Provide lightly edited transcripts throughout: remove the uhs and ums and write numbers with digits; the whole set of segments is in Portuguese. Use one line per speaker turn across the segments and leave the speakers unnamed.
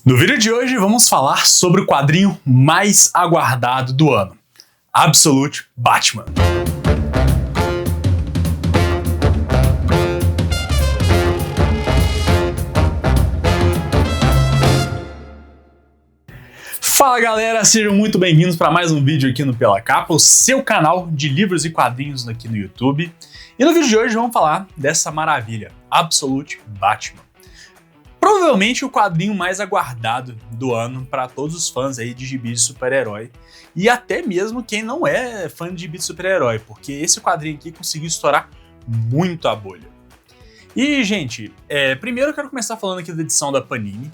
No vídeo de hoje vamos falar sobre o quadrinho mais aguardado do ano, Absolute Batman. Fala galera, sejam muito bem-vindos para mais um vídeo aqui no Pela Capa, o seu canal de livros e quadrinhos aqui no YouTube. E no vídeo de hoje vamos falar dessa maravilha, Absolute Batman. Provavelmente o quadrinho mais aguardado do ano para todos os fãs aí de gibi de super-herói e até mesmo quem não é fã de gibi de super-herói, porque esse quadrinho aqui conseguiu estourar muito a bolha. E, gente, primeiro eu quero começar falando aqui da edição da Panini,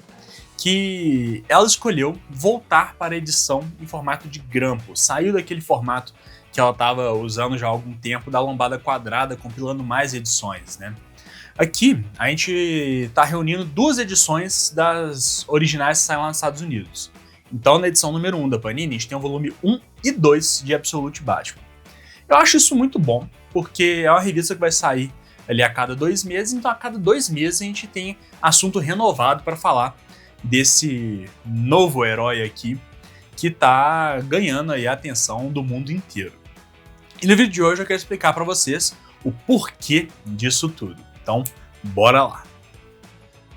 que ela escolheu voltar para a edição em formato de grampo, saiu daquele formato que ela estava usando já há algum tempo da lombada quadrada, compilando mais edições, né? Aqui, a gente está reunindo duas edições das originais que saem lá nos Estados Unidos. Então, na edição número 1 da Panini, a gente tem o volume 1 e 2 de Absolute Batman. Eu acho isso muito bom, porque é uma revista que vai sair ali a cada 2 meses, então a cada 2 meses a gente tem assunto renovado para falar desse novo herói aqui, que está ganhando aí a atenção do mundo inteiro. E no vídeo de hoje eu quero explicar para vocês o porquê disso tudo. Então, bora lá!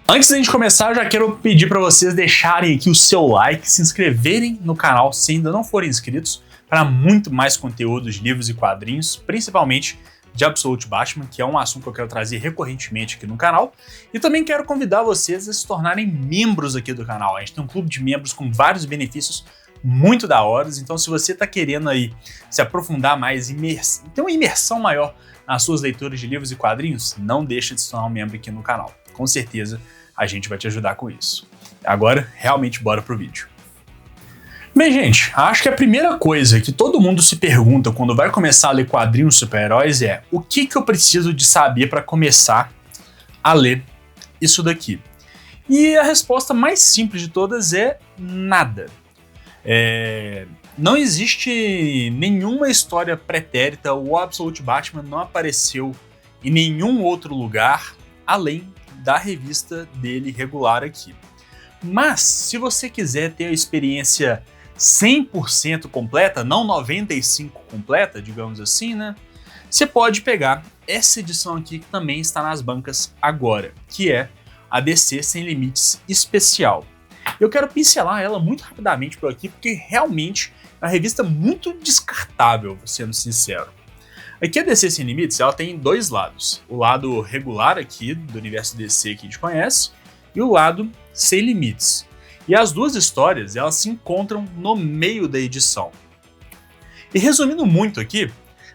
Antes da gente começar, eu já quero pedir para vocês deixarem aqui o seu like, se inscreverem no canal se ainda não forem inscritos, para muito mais conteúdo de livros e quadrinhos, principalmente de Absolute Batman, que é um assunto que eu quero trazer recorrentemente aqui no canal. E também quero convidar vocês a se tornarem membros aqui do canal. A gente tem um clube de membros com vários benefícios muito da hora, então se você está querendo aí se aprofundar mais, ter uma imersão maior nas suas leituras de livros e quadrinhos, não deixe de se tornar um membro aqui no canal. Com certeza a gente vai te ajudar com isso. Agora, realmente, bora pro vídeo. Bem, gente, acho que a primeira coisa que todo mundo se pergunta quando vai começar a ler quadrinhos super-heróis é: o que eu preciso de saber para começar a ler isso daqui? E a resposta mais simples de todas é nada. Não existe nenhuma história pretérita, o Absolute Batman não apareceu em nenhum outro lugar além da revista dele regular aqui. Mas, se você quiser ter a experiência 100% completa, não 95% completa, digamos assim, né? Você pode pegar essa edição aqui que também está nas bancas agora, que é a DC Sem Limites Especial. Eu quero pincelar ela muito rapidamente por aqui, porque realmente é uma revista muito descartável, sendo sincero. Aqui a DC Sem Limites, ela tem dois lados. O lado regular aqui, do universo DC que a gente conhece, e o lado Sem Limites. E as duas histórias, elas se encontram no meio da edição. E resumindo muito aqui,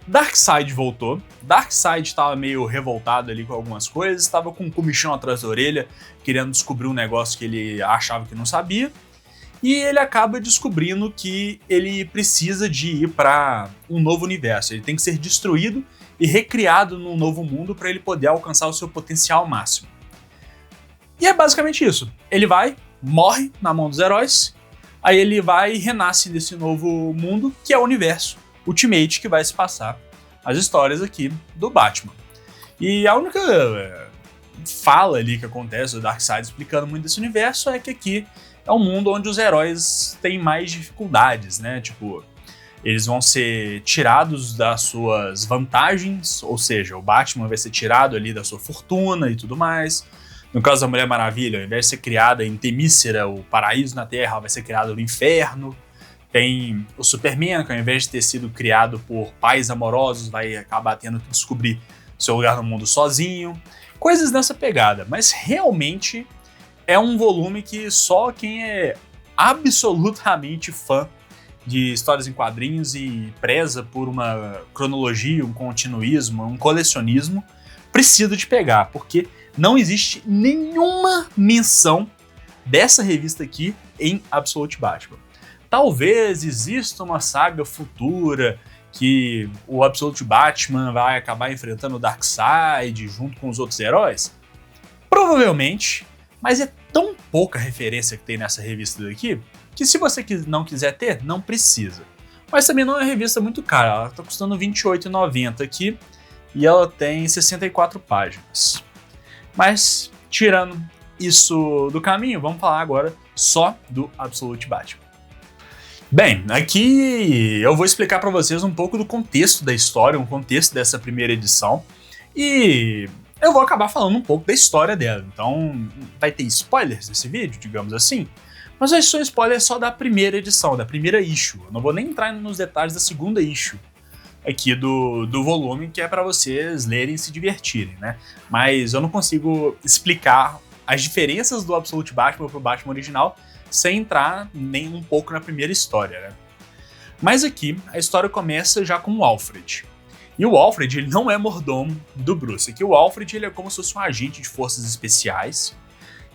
Darkseid voltou. Darkseid estava meio revoltado ali com algumas coisas, estava com um comichão atrás da orelha, querendo descobrir um negócio que ele achava que não sabia. E ele acaba descobrindo que ele precisa de ir para um novo universo. Ele tem que ser destruído e recriado num novo mundo para ele poder alcançar o seu potencial máximo. E é basicamente isso. Ele vai, morre na mão dos heróis, aí ele vai e renasce nesse novo mundo, que é o universo Ultimate, que vai se passar as histórias aqui do Batman. E a única fala ali que acontece do Darkseid explicando muito desse universo é que aqui é um mundo onde os heróis têm mais dificuldades, né? Tipo, eles vão ser tirados das suas vantagens, ou seja, o Batman vai ser tirado ali da sua fortuna e tudo mais. No caso da Mulher Maravilha, ao invés de ser criada em Temícera, o paraíso na Terra, ela vai ser criada no inferno. Tem o Superman, que ao invés de ter sido criado por pais amorosos, vai acabar tendo que descobrir seu lugar no mundo sozinho. Coisas nessa pegada, mas realmente é um volume que só quem é absolutamente fã de histórias em quadrinhos e preza por uma cronologia, um continuismo, um colecionismo, precisa de pegar, porque não existe nenhuma menção dessa revista aqui em Absolute Batman. Talvez exista uma saga futura que o Absolute Batman vai acabar enfrentando o Darkseid junto com os outros heróis? Provavelmente, mas é tão pouca referência que tem nessa revista daqui que se você não quiser ter, não precisa. Mas também não é uma revista muito cara, ela está custando R$ 28,90 aqui e ela tem 64 páginas. Mas, tirando isso do caminho, vamos falar agora só do Absolute Batman. Bem, aqui eu vou explicar para vocês um pouco do contexto da história, um contexto dessa primeira edição, e eu vou acabar falando um pouco da história dela. Então vai ter spoilers nesse vídeo, digamos assim, mas vai ser um spoiler só da primeira edição, da primeira issue. Eu não vou nem entrar nos detalhes da segunda issue aqui do volume, que é para vocês lerem e se divertirem, né? Mas eu não consigo explicar as diferenças do Absolute Batman pro Batman original sem entrar nem um pouco na primeira história, né? Mas aqui a história começa já com o Alfred. E o Alfred, ele não é mordomo do Bruce. Aqui o Alfred, ele é como se fosse um agente de forças especiais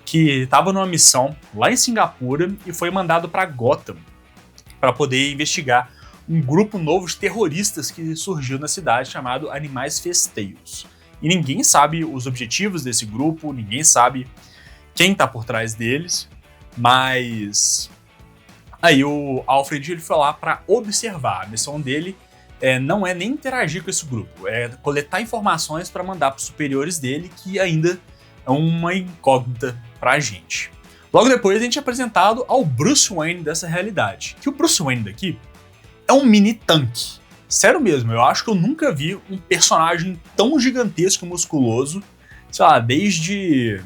que estava numa missão lá em Singapura e foi mandado para Gotham para poder investigar um grupo novo de terroristas que surgiu na cidade chamado Animais Festeiros. E ninguém sabe os objetivos desse grupo, ninguém sabe quem está por trás deles, mas aí o Alfred ele foi lá para observar. A missão dele não é nem interagir com esse grupo, é coletar informações para mandar para os superiores dele, que ainda é uma incógnita para a gente. Logo depois a gente é apresentado ao Bruce Wayne dessa realidade, que o Bruce Wayne daqui é um mini tanque. Sério mesmo, eu acho que eu nunca vi um personagem tão gigantesco e musculoso, sei lá, desde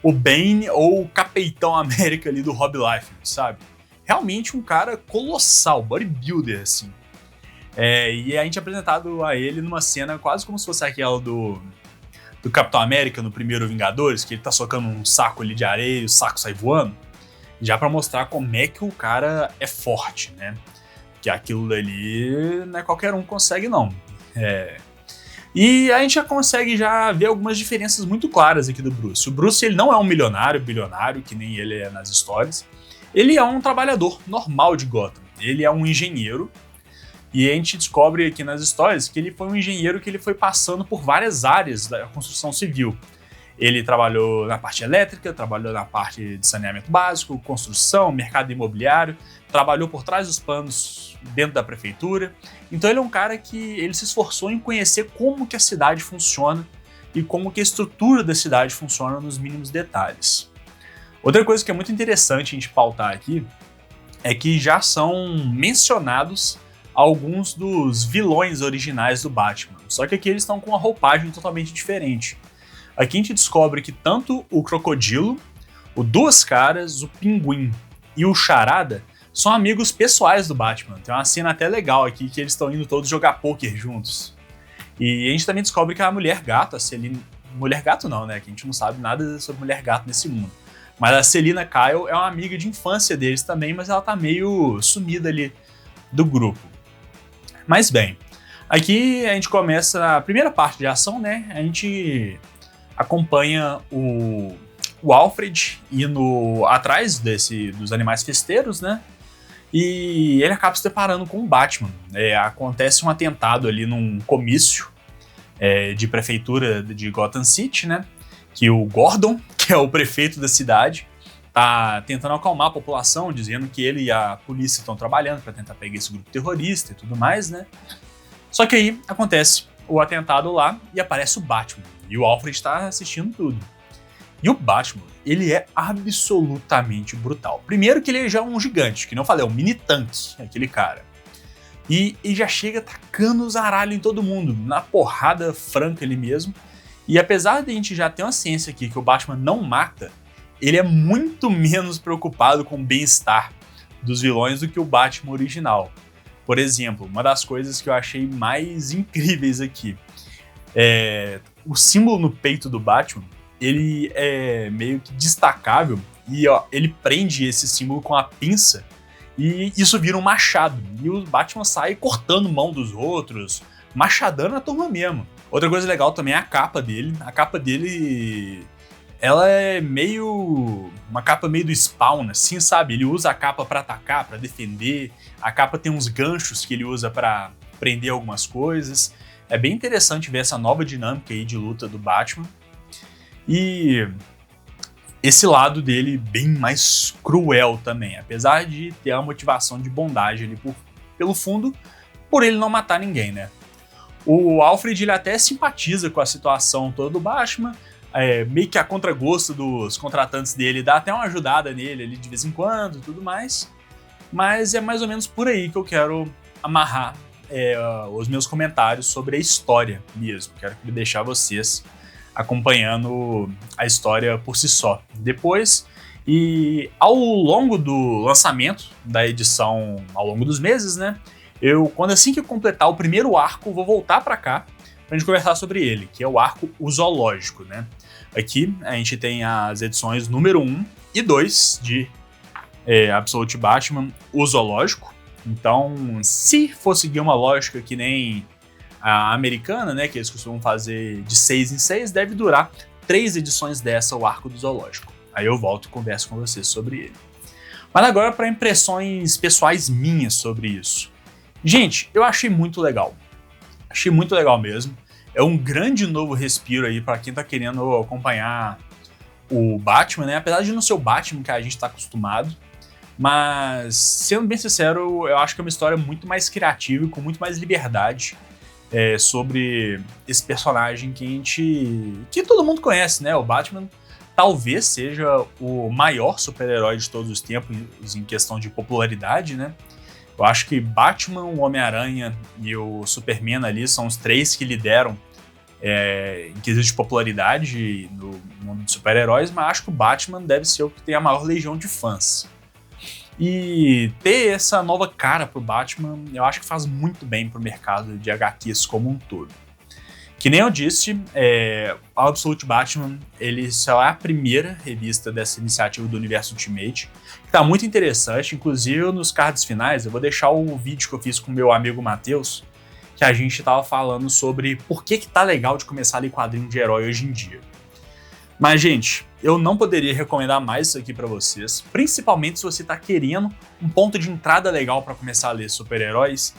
o Bane ou o Capitão América ali do Rob Liefeld, sabe? Realmente um cara colossal, bodybuilder, assim. E a gente é apresentado a ele numa cena quase como se fosse aquela do Capitão América no primeiro Vingadores, que ele tá socando um saco ali de areia e o saco sai voando, já pra mostrar como é que o cara é forte, né? Que aquilo dali não é qualquer um que consegue, não. E a gente já consegue já ver algumas diferenças muito claras aqui do Bruce. O Bruce ele não é um milionário, bilionário, que nem ele é nas histórias. Ele é um trabalhador normal de Gotham. Ele é um engenheiro. E a gente descobre aqui nas histórias que ele foi um engenheiro que ele foi passando por várias áreas da construção civil. Ele trabalhou na parte elétrica, trabalhou na parte de saneamento básico, construção, mercado imobiliário, trabalhou por trás dos panos dentro da prefeitura. Então ele é um cara que ele se esforçou em conhecer como que a cidade funciona e como que a estrutura da cidade funciona nos mínimos detalhes. Outra coisa que é muito interessante a gente pautar aqui é que já são mencionados alguns dos vilões originais do Batman, só que aqui eles estão com uma roupagem totalmente diferente. Aqui a gente descobre que tanto o Crocodilo, o Duas Caras, o Pinguim e o Charada são amigos pessoais do Batman. Tem uma cena até legal aqui que eles estão indo todos jogar pôquer juntos. E a gente também descobre que a Mulher Gato, a Selina... Mulher Gato não, né? Que a gente não sabe nada sobre Mulher Gato nesse mundo. Mas a Selina Kyle é uma amiga de infância deles também, mas ela tá meio sumida ali do grupo. Mas bem, aqui a gente começa a primeira parte de ação, né? A gente acompanha o Alfred indo atrás dos animais festeiros, né? E ele acaba se deparando com o Batman. Acontece um atentado ali num comício de prefeitura de Gotham City, né? Que o Gordon, que é o prefeito da cidade, tá tentando acalmar a população, dizendo que ele e a polícia estão trabalhando para tentar pegar esse grupo terrorista e tudo mais, né? Só que aí acontece o atentado lá e aparece o Batman. E o Alfred está assistindo tudo. E o Batman, ele é absolutamente brutal. Primeiro que ele já é um gigante, que não falei, é um mini tanque, aquele cara. E já chega tacando os aralhos em todo mundo, na porrada franca ali mesmo. E apesar de a gente já ter uma ciência aqui que o Batman não mata, ele é muito menos preocupado com o bem-estar dos vilões do que o Batman original. Por exemplo, uma das coisas que eu achei mais incríveis aqui o símbolo no peito do Batman, ele é meio que destacável e ele prende esse símbolo com a pinça e isso vira um machado. E o Batman sai cortando mão dos outros, machadando a turma mesmo. Outra coisa legal também é a capa dele. A capa dele, ela é meio... uma capa meio do Spawn, assim, sabe? Ele usa a capa pra atacar, pra defender. A capa tem uns ganchos que ele usa pra prender algumas coisas. É bem interessante ver essa nova dinâmica aí de luta do Batman. E esse lado dele bem mais cruel também, apesar de ter a motivação de bondade ali pelo fundo, por ele não matar ninguém, né? O Alfred ele até simpatiza com a situação toda do Batman, meio que a contragosto dos contratantes dele, dá até uma ajudada nele ali de vez em quando e tudo mais. Mas é mais ou menos por aí que eu quero amarrar os meus comentários sobre a história mesmo. Quero deixar vocês acompanhando a história por si só. Depois, e ao longo do lançamento da edição, ao longo dos meses, né? Assim que eu completar o primeiro arco, vou voltar para cá pra gente conversar sobre ele, que é o arco O Zoológico, né? Aqui a gente tem as edições número 1 e 2 de Absolute Batman, O Zoológico. Então, se for seguir uma lógica que nem a americana, né, que eles costumam fazer de 6 em 6, deve durar 3 edições dessa, o arco do Zoológico. Aí eu volto e converso com vocês sobre ele. Mas agora para impressões pessoais minhas sobre isso. Gente, eu achei muito legal. Achei muito legal mesmo. É um grande novo respiro aí para quem tá querendo acompanhar o Batman, né? Apesar de não ser o Batman que a gente tá acostumado. Mas, sendo bem sincero, eu acho que é uma história muito mais criativa e com muito mais liberdade sobre esse personagem que todo mundo conhece, né? O Batman talvez seja o maior super-herói de todos os tempos em questão de popularidade, né? Eu acho que Batman, o Homem-Aranha e o Superman ali são os 3 que lideram em quesito de popularidade no mundo de super-heróis, mas acho que o Batman deve ser o que tem a maior legião de fãs. E ter essa nova cara pro Batman, eu acho que faz muito bem pro mercado de HQs como um todo. Que nem eu disse, o Absolute Batman, ele só é a primeira revista dessa iniciativa do Universo Ultimate, que tá muito interessante, inclusive nos cards finais, eu vou deixar o vídeo que eu fiz com o meu amigo Matheus, que a gente tava falando sobre por que tá legal de começar a ler quadrinho de herói hoje em dia. Mas, gente, eu não poderia recomendar mais isso aqui pra vocês, principalmente se você tá querendo um ponto de entrada legal pra começar a ler super-heróis.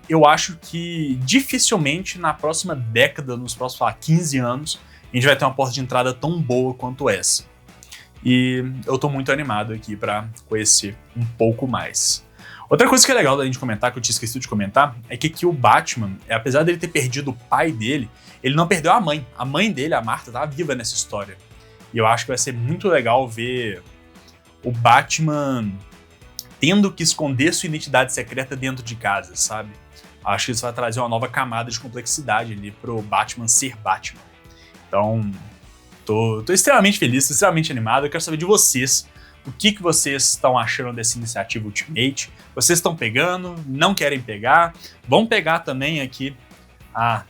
Eu acho que dificilmente na próxima década, nos próximos 15 anos, a gente vai ter uma porta de entrada tão boa quanto essa. E eu tô muito animado aqui pra conhecer um pouco mais. Outra coisa que é legal da gente comentar, que eu tinha esquecido de comentar, é que aqui o Batman, apesar dele ter perdido o pai dele, ele não perdeu a mãe. A mãe dele, a Martha, tá viva nessa história. E eu acho que vai ser muito legal ver o Batman tendo que esconder sua identidade secreta dentro de casa, sabe? Acho que isso vai trazer uma nova camada de complexidade ali pro Batman ser Batman. Então, tô extremamente feliz, tô extremamente animado. Eu quero saber de vocês. O que vocês estão achando dessa iniciativa Ultimate? Vocês estão pegando? Não querem pegar? Vão pegar também aqui a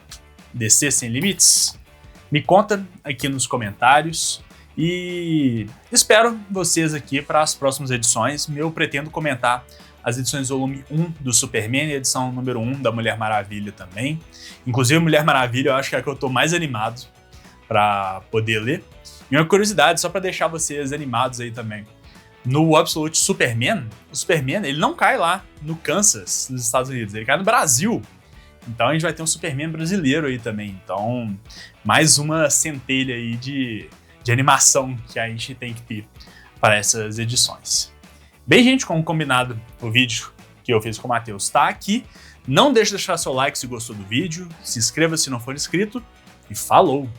DC Sem Limites? Me conta aqui nos comentários. E espero vocês aqui para as próximas edições. Eu pretendo comentar as edições volume 1 do Superman e a edição número 1 da Mulher Maravilha também. Inclusive, Mulher Maravilha eu acho que é a que eu tô mais animado para poder ler. E uma curiosidade, só para deixar vocês animados aí também. No Absolute Superman, o Superman ele não cai lá no Kansas, nos Estados Unidos, ele cai no Brasil. Então a gente vai ter um Superman brasileiro aí também. Então, mais uma centelha aí de animação que a gente tem que ter para essas edições. Bem, gente, como combinado, o vídeo que eu fiz com o Matheus está aqui. Não deixe de deixar seu like se gostou do vídeo, se inscreva se não for inscrito e falou!